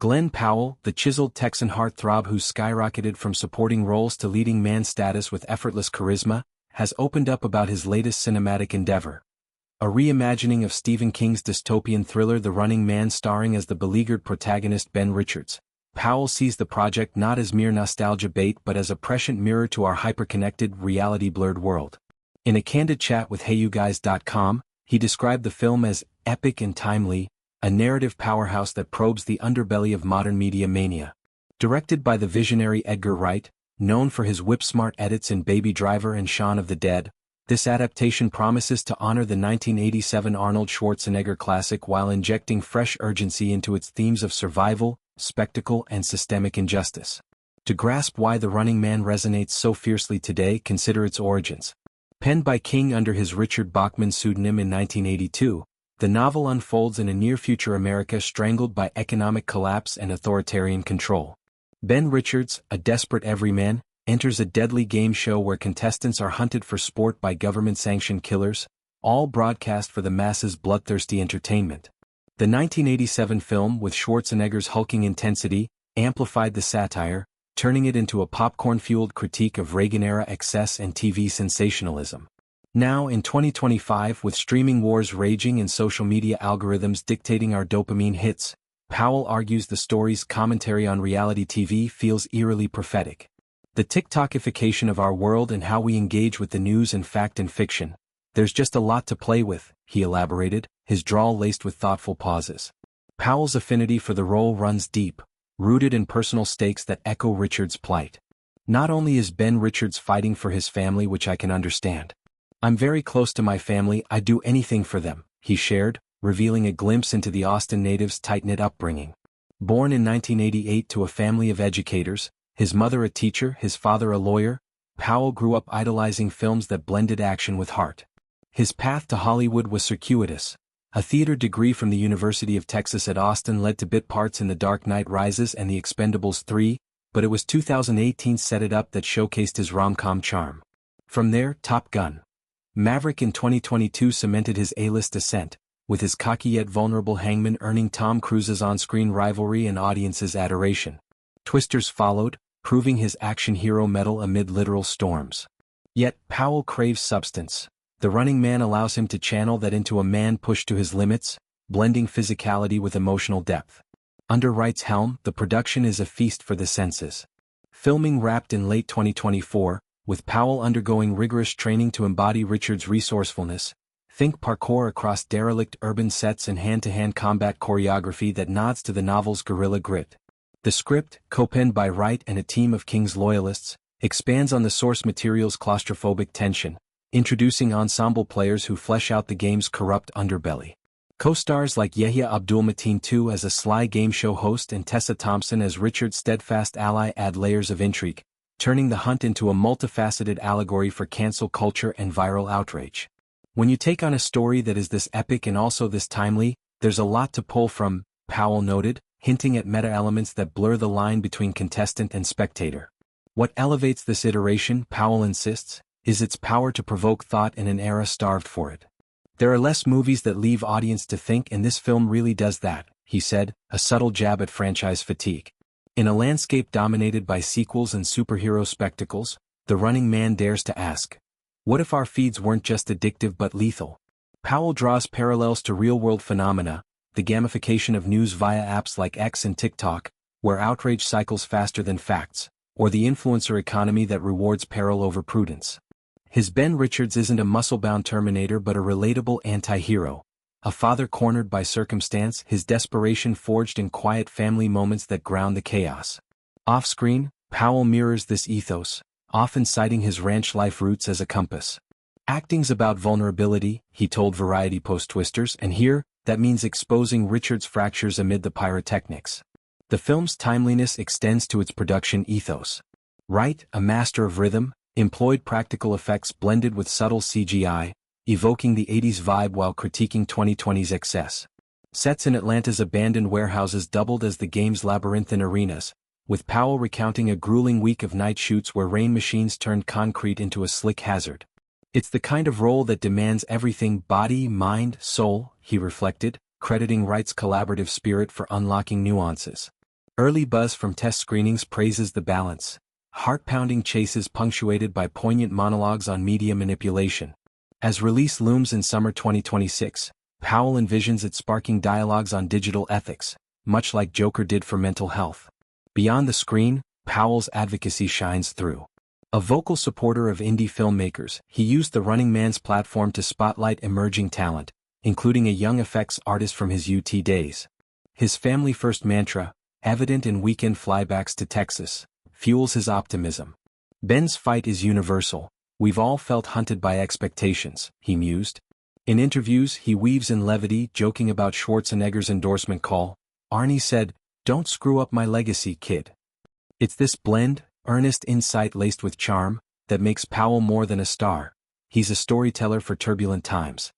Glen Powell, the chiseled Texan heartthrob who's skyrocketed from supporting roles to leading man status with effortless charisma, has opened up about his latest cinematic endeavor. A reimagining of Stephen King's dystopian thriller The Running Man starring as the beleaguered protagonist Ben Richards. Powell sees the project not as mere nostalgia bait but as a prescient mirror to our hyper-connected, reality-blurred world. In a candid chat with HeyYouGuys.com, he described the film as epic and timely, a narrative powerhouse that probes the underbelly of modern media mania. Directed by the visionary Edgar Wright, known for his whip-smart edits in Baby Driver and Shaun of the Dead, this adaptation promises to honor the 1987 Arnold Schwarzenegger classic while injecting fresh urgency into its themes of survival, spectacle, and systemic injustice. To grasp why The Running Man resonates so fiercely today, consider its origins. Penned by King under his Richard Bachman pseudonym in 1982, the novel unfolds in a near-future America strangled by economic collapse and authoritarian control. Ben Richards, a desperate everyman, enters a deadly game show where contestants are hunted for sport by government-sanctioned killers, all broadcast for the masses' bloodthirsty entertainment. The 1987 film, with Schwarzenegger's hulking intensity, amplified the satire, turning it into a popcorn-fueled critique of Reagan-era excess and TV sensationalism. Now, in 2025, with streaming wars raging and social media algorithms dictating our dopamine hits, Powell argues the story's commentary on reality TV feels eerily prophetic. The TikTokification of our world and how we engage with the news and fact and fiction. There's just a lot to play with, he elaborated, his drawl laced with thoughtful pauses. Powell's affinity for the role runs deep, rooted in personal stakes that echo Richards' plight. Not only is Ben Richards fighting for his family, which I can understand. I'm very close to my family, I'd do anything for them, he shared, revealing a glimpse into the Austin native's tight-knit upbringing. Born in 1988 to a family of educators, his mother a teacher, his father a lawyer, Powell grew up idolizing films that blended action with heart. His path to Hollywood was circuitous. A theater degree from the University of Texas at Austin led to bit parts in The Dark Knight Rises and The Expendables 3, but it was 2018 Set It Up that showcased his rom-com charm. From there, Top Gun. Maverick in 2022 cemented his A-list ascent, with his cocky yet vulnerable hangman earning Tom Cruise's on-screen rivalry and audiences' adoration. Twisters followed, proving his action hero mettle amid literal storms. Yet, Powell craves substance. The Running Man allows him to channel that into a man pushed to his limits, blending physicality with emotional depth. Under Wright's helm, the production is a feast for the senses. Filming wrapped in late 2024, with Powell undergoing rigorous training to embody Richards' resourcefulness. Think parkour across derelict urban sets and hand-to-hand combat choreography that nods to the novel's guerrilla grit. The script, co-penned by Wright and a team of King's loyalists, expands on the source material's claustrophobic tension, introducing ensemble players who flesh out the game's corrupt underbelly. Co-stars like Yahya Abdul-Mateen II as a sly game show host and Tessa Thompson as Richard's steadfast ally add layers of intrigue, turning the hunt into a multifaceted allegory for cancel culture and viral outrage. When you take on a story that is this epic and also this timely, there's a lot to pull from, Powell noted, hinting at meta-elements that blur the line between contestant and spectator. What elevates this iteration, Powell insists, is its power to provoke thought in an era starved for it. There are less movies that leave audience to think, and this film really does that, he said, a subtle jab at franchise fatigue. In a landscape dominated by sequels and superhero spectacles, The Running Man dares to ask, what if our feeds weren't just addictive but lethal? Powell draws parallels to real-world phenomena, the gamification of news via apps like X and TikTok, where outrage cycles faster than facts, or the influencer economy that rewards peril over prudence. His Ben Richards isn't a muscle-bound Terminator but a relatable anti-hero, a father cornered by circumstance, his desperation forged in quiet family moments that ground the chaos. Off-screen, Powell mirrors this ethos, often citing his ranch life roots as a compass. Acting's about vulnerability, he told Variety Post-Twisters, and here, that means exposing Richard's fractures amid the pyrotechnics. The film's timeliness extends to its production ethos. Wright, a master of rhythm, employed practical effects blended with subtle CGI, evoking the 80s vibe while critiquing 2020's excess. Sets in Atlanta's abandoned warehouses doubled as the game's labyrinthine arenas, with Powell recounting a grueling week of night shoots where rain machines turned concrete into a slick hazard. It's the kind of role that demands everything body, mind, soul, he reflected, crediting Wright's collaborative spirit for unlocking nuances. Early buzz from test screenings praises the balance. Heart-pounding chases punctuated by poignant monologues on media manipulation. As release looms in summer 2026, Powell envisions it sparking dialogues on digital ethics, much like Joker did for mental health. Beyond the screen, Powell's advocacy shines through. A vocal supporter of indie filmmakers, he used the Running Man's platform to spotlight emerging talent, including a young effects artist from his UT days. His family-first mantra, evident in weekend flybacks to Texas, fuels his optimism. "Ben's fight is universal. We've all felt hunted by expectations," he mused. In interviews, he weaves in levity, joking about Schwarzenegger's endorsement call. Arnie said, "Don't screw up my legacy, kid." It's this blend, earnest insight laced with charm, that makes Powell more than a star. He's a storyteller for turbulent times.